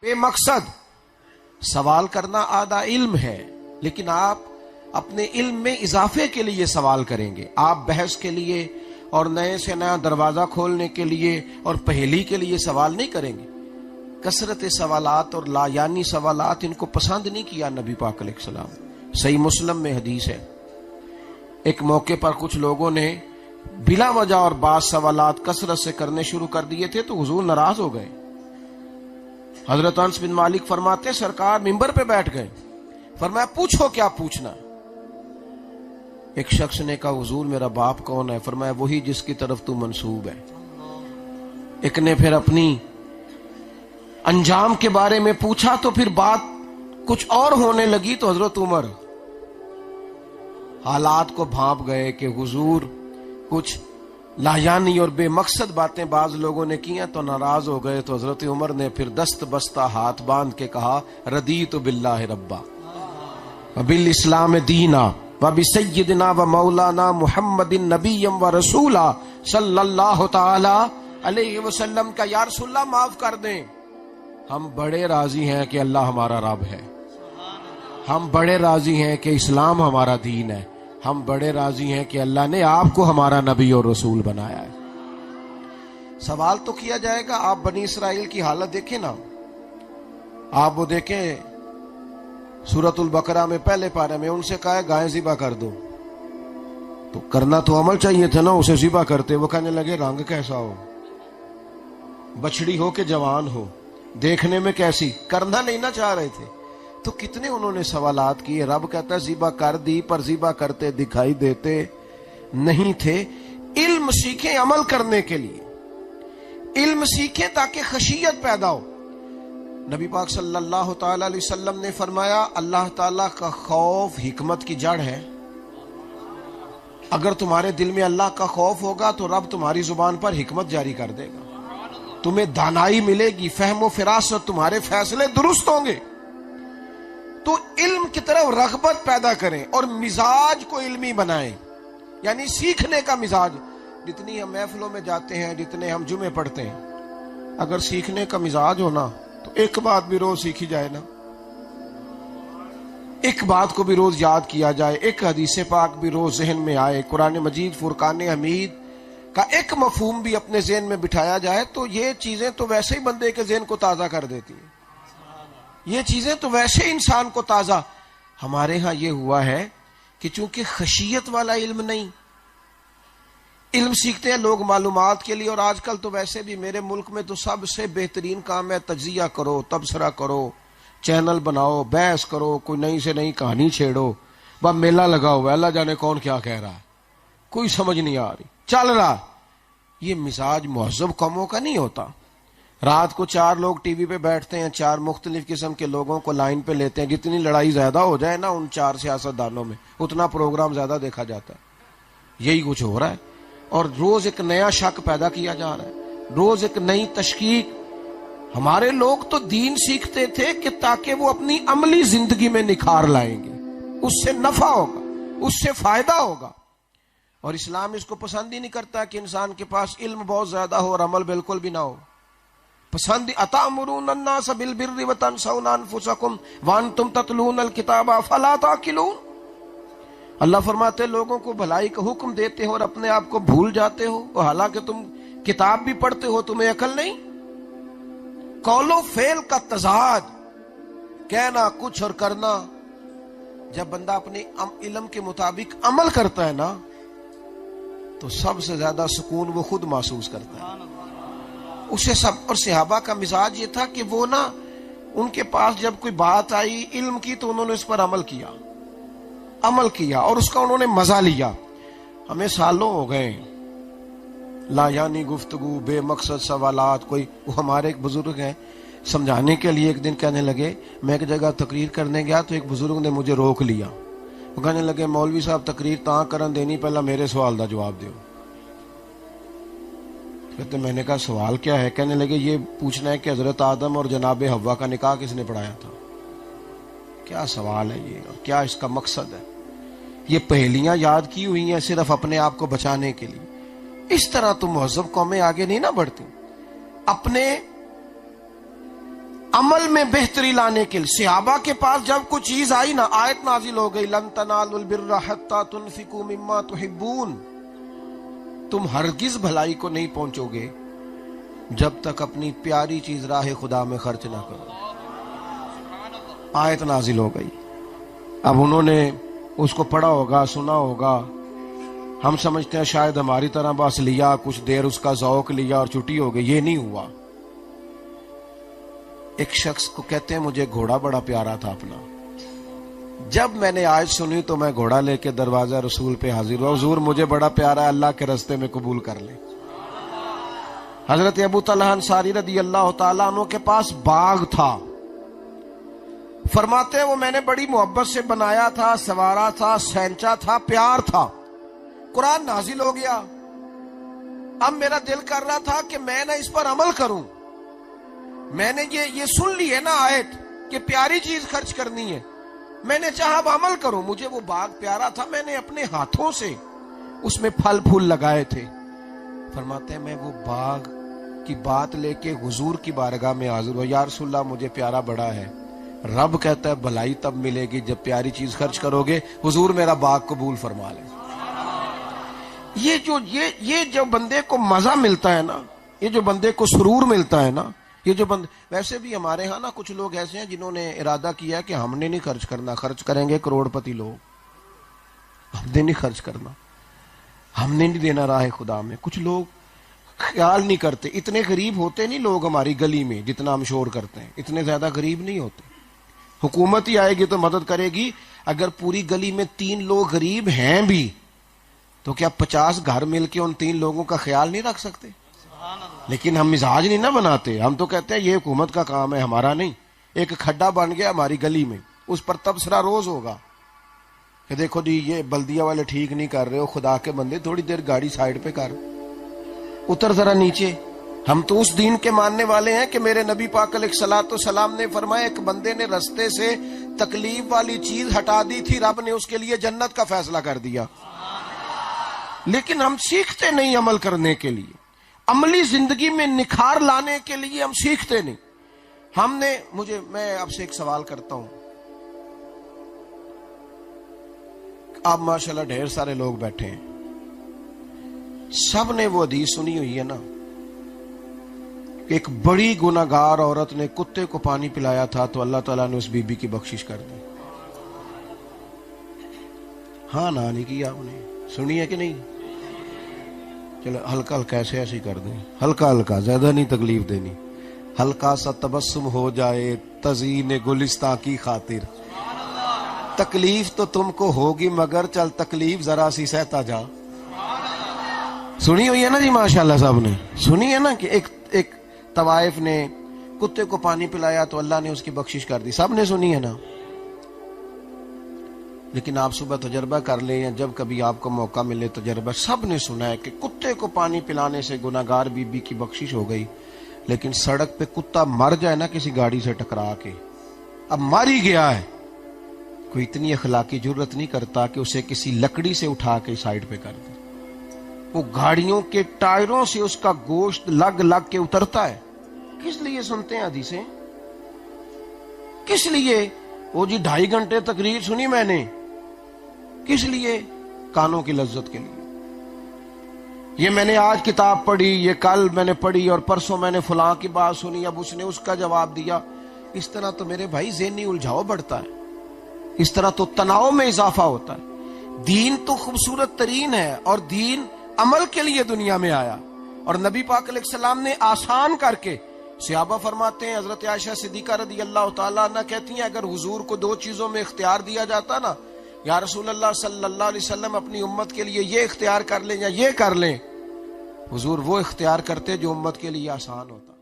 بے مقصد سوال کرنا آدھا علم ہے، لیکن آپ اپنے علم میں اضافے کے لیے سوال کریں گے. آپ بحث کے لیے اور نئے سے نیا دروازہ کھولنے کے لیے اور پہیلی کے لیے سوال نہیں کریں گے. کثرت سوالات اور لا یعنی سوالات ان کو پسند نہیں کیا نبی پاک علیہ السلام. صحیح مسلم میں حدیث ہے، ایک موقع پر کچھ لوگوں نے بلا وجہ اور بعض سوالات کثرت سے کرنے شروع کر دیے تھے تو حضور ناراض ہو گئے. حضرت انس بن مالک فرماتے سرکار منبر پہ بیٹھ گئے، فرمایا پوچھو کیا پوچھنا. ایک شخص نے کہا حضور میرا باپ کون ہے؟ فرمایا وہی جس کی طرف تو منسوب ہے. ایک نے پھر اپنی انجام کے بارے میں پوچھا تو پھر بات کچھ اور ہونے لگی تو حضرت عمر حالات کو بھانپ گئے کہ حضور کچھ لایانی اور بے مقصد باتیں بعض لوگوں نے کی ہیں تو ناراض ہو گئے. تو حضرت عمر نے پھر دست بستہ ہاتھ باندھ کے کہا رضیت باللہ ربا وبالاسلام دینا وبسیدنا ومولانا محمد نبی و رسولا صلی اللہ تعالی علیہ وسلم کا یا رسول اللہ معاف کر دیں، ہم بڑے راضی ہیں کہ اللہ ہمارا رب ہے، ہم بڑے راضی ہیں کہ اسلام ہمارا دین ہے، ہم بڑے راضی ہیں کہ اللہ نے آپ کو ہمارا نبی اور رسول بنایا ہے. سوال تو کیا جائے گا. آپ بنی اسرائیل کی حالت دیکھیں نا، آپ وہ دیکھیں سورۃ البقرہ میں پہلے پارے میں ان سے کہا ہے گائے ذبح کر دو، تو کرنا تو عمل چاہیے تھا نا، اسے ذبح کرتے. وہ کہنے لگے رنگ کیسا ہو، بچڑی ہو کہ جوان ہو، دیکھنے میں کیسی، کرنا نہیں نہ چاہ رہے تھے. تو کتنے انہوں نے سوالات کیے. رب کہتا ہے ذبح کر دی، پر ذبح کرتے دکھائی دیتے نہیں تھے. علم سیکھیں عمل کرنے کے لیے، علم سیکھیں تاکہ خشیت پیدا ہو. نبی پاک صلی اللہ تعالی علیہ وسلم نے فرمایا اللہ تعالیٰ کا خوف حکمت کی جڑ ہے. اگر تمہارے دل میں اللہ کا خوف ہوگا تو رب تمہاری زبان پر حکمت جاری کر دے گا، تمہیں دانائی ملے گی، فہم و فراست، تمہارے فیصلے درست ہوں گے. تو علم کی طرف رغبت پیدا کریں اور مزاج کو علمی بنائیں، یعنی سیکھنے کا مزاج. جتنی ہم محفلوں میں جاتے ہیں، جتنے ہم جمعے پڑھتے ہیں، اگر سیکھنے کا مزاج ہونا تو ایک بات بھی روز سیکھی جائے نا، ایک بات کو بھی روز یاد کیا جائے، ایک حدیث پاک بھی روز ذہن میں آئے، قرآن مجید فرقان حمید کا ایک مفہوم بھی اپنے ذہن میں بٹھایا جائے، تو یہ چیزیں تو ویسے ہی بندے کے ذہن کو تازہ کر دیتی ہیں. یہ چیزیں تو ویسے ہی انسان کو تازہ. ہمارے ہاں یہ ہوا ہے کہ چونکہ خشیت والا علم نہیں، علم سیکھتے ہیں لوگ معلومات کے لیے. اور آج کل تو ویسے بھی میرے ملک میں تو سب سے بہترین کام ہے تجزیہ کرو، تبصرہ کرو، چینل بناؤ، بحث کرو، کوئی نئی سے نئی کہانی چھیڑو. بس میلہ لگا ہوا ہے، اللہ جانے کون کیا کہہ رہا ہے، کوئی سمجھ نہیں آ رہی، چل رہا. یہ مزاج مہذب قوموں کا نہیں ہوتا. رات کو 4 لوگ ٹی وی پہ بیٹھتے ہیں، 4 مختلف قسم کے لوگوں کو لائن پہ لیتے ہیں. جتنی لڑائی زیادہ ہو جائے نا ان 4 سیاستدانوں میں، اتنا پروگرام زیادہ دیکھا جاتا ہے. یہی کچھ ہو رہا ہے. اور روز ایک نیا شک پیدا کیا جا رہا ہے، روز ایک نئی تشکیک. ہمارے لوگ تو دین سیکھتے تھے کہ تاکہ وہ اپنی عملی زندگی میں نکھار لائیں گے، اس سے نفع ہوگا، اس سے فائدہ ہوگا. اور اسلام اس کو پسند ہی نہیں کرتا کہ انسان کے پاس علم بہت زیادہ ہو اور عمل بالکل بھی نہ ہو. پسند اتامرون الناس بالبر وتنسون انفسکم وانتم تتلون الکتاب افلا تعقلون. اللہ فرماتے لوگوں کو بھلائی کا حکم دیتے ہو اور اپنے آپ کو بھول جاتے ہو، اور حالانکہ تم کتاب بھی پڑھتے ہو، تمہیں عقل نہیں. قول و فعل کا تضاد، کہنا کچھ اور کرنا. جب بندہ اپنے علم کے مطابق عمل کرتا ہے نا تو سب سے زیادہ سکون وہ خود محسوس کرتا ہے. اسے سب. اور صحابہ کا مزاج یہ تھا کہ وہ نا ان کے پاس جب کوئی بات آئی علم کی تو انہوں نے اس پر عمل کیا اور اس کا انہوں نے مزہ لیا. ہمیں سالوں ہو گئے لا یعنی گفتگو، بے مقصد سوالات. کوئی وہ ہمارے ایک بزرگ ہیں سمجھانے کے لیے ایک دن کہنے لگے، میں ایک جگہ تقریر کرنے گیا تو ایک بزرگ نے مجھے روک لیا. وہ کہنے لگے مولوی صاحب تقریر تاں کرن دینی، پہلا میرے سوال دا جواب دیو. کہتے میں نے کہا سوال کیا ہے؟ کہنے لگے یہ پوچھنا ہے کہ حضرت آدم اور جناب حوا کا نکاح کس نے پڑھایا تھا. کیا سوال ہے یہ، اور کیا اس کا مقصد ہے؟ یہ پہلیاں یاد کی ہوئی ہیں صرف اپنے آپ کو بچانے کے لیے. اس طرح تو مہذب قومیں آگے نہیں نہ بڑھتی. اپنے عمل میں بہتری لانے کے لیے صحابہ کے پاس جب کوئی چیز آئی نا، آیت نازل ہو گئی لن تنالوا البر حتی تنفقوا مما تحبون، تم ہرگز بھلائی کو نہیں پہنچو گے جب تک اپنی پیاری چیز راہ خدا میں خرچ نہ کرو۔ آیت نازل ہو گئی۔ اب انہوں نے اس کو پڑھا ہوگا، سنا ہوگا، ہم سمجھتے ہیں شاید ہماری طرح بس لیا، کچھ دیر اس کا ذوق لیا اور چھٹی ہو گئی۔ یہ نہیں ہوا۔ ایک شخص کو کہتے ہیں مجھے گھوڑا بڑا پیارا تھا اپنا، جب میں نے آیت سنی تو میں گھوڑا لے کے دروازہ رسول پہ حاضر ہوا، حضور مجھے بڑا پیارا ہے، اللہ کے رستے میں قبول کر لیں۔ حضرت ابو طلحہ انصاری رضی اللہ تعالیٰ عنہ کے پاس باغ تھا، فرماتے ہیں وہ میں نے بڑی محبت سے بنایا تھا، سنوارا تھا، سینچا تھا، پیار تھا۔ قرآن نازل ہو گیا، اب میرا دل کر رہا تھا کہ میں نہ اس پر عمل کروں۔ میں نے یہ سن لی ہے نا آیت کہ پیاری چیز خرچ کرنی ہے، میں نے چاہا اب عمل کروں۔ مجھے وہ باغ پیارا تھا، میں نے اپنے ہاتھوں سے اس میں پھل پھول لگائے تھے۔ فرماتے ہیں میں وہ باغ کی بات لے کے حضور کی بارگاہ میں حاضر ہوا، یا رسول اللہ مجھے پیارا بڑا ہے۔ رب کہتا ہے بھلائی تب ملے گی جب پیاری چیز خرچ کرو گے، حضور میرا باغ قبول فرما لیں۔ یہ جو بندے کو مزہ ملتا ہے نا، یہ جو بندے کو سرور ملتا ہے نا، یہ جو ویسے بھی ہمارے ہاں نا کچھ لوگ ایسے ہیں جنہوں نے ارادہ کیا کہ ہم نے نہیں خرچ کرنا، خرچ کریں گے کروڑ پتی لوگ، ہم نے نہیں خرچ کرنا، ہم نے نہیں دینا راہ خدا میں۔ کچھ لوگ خیال نہیں کرتے، اتنے غریب ہوتے نہیں لوگ ہماری گلی میں جتنا ہم شور کرتے ہیں، اتنے زیادہ غریب نہیں ہوتے۔ حکومت ہی آئے گی تو مدد کرے گی، اگر پوری گلی میں 3 لوگ غریب ہیں بھی تو کیا 50 گھر مل کے ان 3 لوگوں کا خیال نہیں رکھ سکتے؟ لیکن ہم مزاج نہیں نہ بناتے، ہم تو کہتے ہیں یہ حکومت کا کام ہے، ہمارا نہیں۔ ایک کھڈا بن گیا ہماری گلی میں، اس پر تبصرہ روز ہوگا کہ دیکھو جی یہ بلدیہ والے ٹھیک نہیں کر رہے ہو، خدا کے بندے تھوڑی دیر گاڑی سائڈ پہ کر، اتر ذرا نیچے۔ ہم تو اس دین کے ماننے والے ہیں کہ میرے نبی پاک علیہ الصلوۃ والسلام نے فرمایا ایک بندے نے رستے سے تکلیف والی چیز ہٹا دی تھی، رب نے اس کے لیے جنت کا فیصلہ کر دیا۔ لیکن ہم سیکھتے نہیں عمل کرنے کے لیے، عملی زندگی میں نکھار لانے کے لیے ہم سیکھتے نہیں۔ میں آپ سے ایک سوال کرتا ہوں، آپ ماشاءاللہ ڈھیر سارے لوگ بیٹھے ہیں، سب نے وہ حدیث سنی ہوئی ہے نا، ایک بڑی گناہگار عورت نے کتے کو پانی پلایا تھا تو اللہ تعالیٰ نے اس بی بی کی بخشش کر دی۔ ہاں نا نہیں کیا آپ نے، سنی ہے کہ نہیں؟ چلو ہلکا ہلکا ایسے ہی کر دیں، ہلکا ہلکا، زیادہ نہیں تکلیف دینی، ہلکا سا تبسم ہو جائے تزئین گلستاں کی خاطر۔ تکلیف تو تم کو ہوگی مگر چل تکلیف ذرا سی سہتا جا۔ سنی ہوئی ہے نا جی ماشاءاللہ، صاحب نے سنی ہے نا کہ ایک طوائف نے کتے کو پانی پلایا تو اللہ نے اس کی بخشش کر دی، سب نے سنی ہے نا۔ لیکن آپ صبح تجربہ کر لیں یا جب کبھی آپ کو موقع ملے تجربہ، سب نے سنا ہے کہ کتے کو پانی پلانے سے گناہگار بی بی کی بخشش ہو گئی، لیکن سڑک پہ کتا مر جائے نا کسی گاڑی سے ٹکرا کے، اب مر ہی گیا ہے، کوئی اتنی اخلاقی جرت نہیں کرتا کہ اسے کسی لکڑی سے اٹھا کے سائڈ پہ کر دے۔ وہ گاڑیوں کے ٹائروں سے اس کا گوشت لگ لگ کے اترتا ہے۔ کس لیے سنتے ہیں حدیثیں؟ کس لیے؟ وہ جی 2.5 گھنٹے تقریر سنی میں نے، کس لیے؟ کانوں کی لذت کے لیے۔ یہ میں نے آج کتاب پڑھی، یہ کل میں نے پڑھی، اور پرسوں میں نے فلاں کی بات سنی، اب اس نے اس کا جواب دیا۔ اس طرح تو میرے بھائی ذہنی الجھاؤ بڑھتا ہے، اس طرح تو تناؤ میں اضافہ ہوتا ہے۔ دین تو خوبصورت ترین ہے، اور دین عمل کے لیے دنیا میں آیا، اور نبی پاک علیہ السلام نے آسان کر کے۔ صحابہ فرماتے ہیں، حضرت عائشہ صدیقہ رضی اللہ تعالیٰ عنہ کہتی ہیں اگر حضور کو 2 چیزوں میں اختیار دیا جاتا نا، یا رسول اللہ صلی اللہ علیہ وسلم اپنی امت کے لیے یہ اختیار کر لیں یا یہ کر لیں، حضور وہ اختیار کرتے جو امت کے لیے آسان ہوتا۔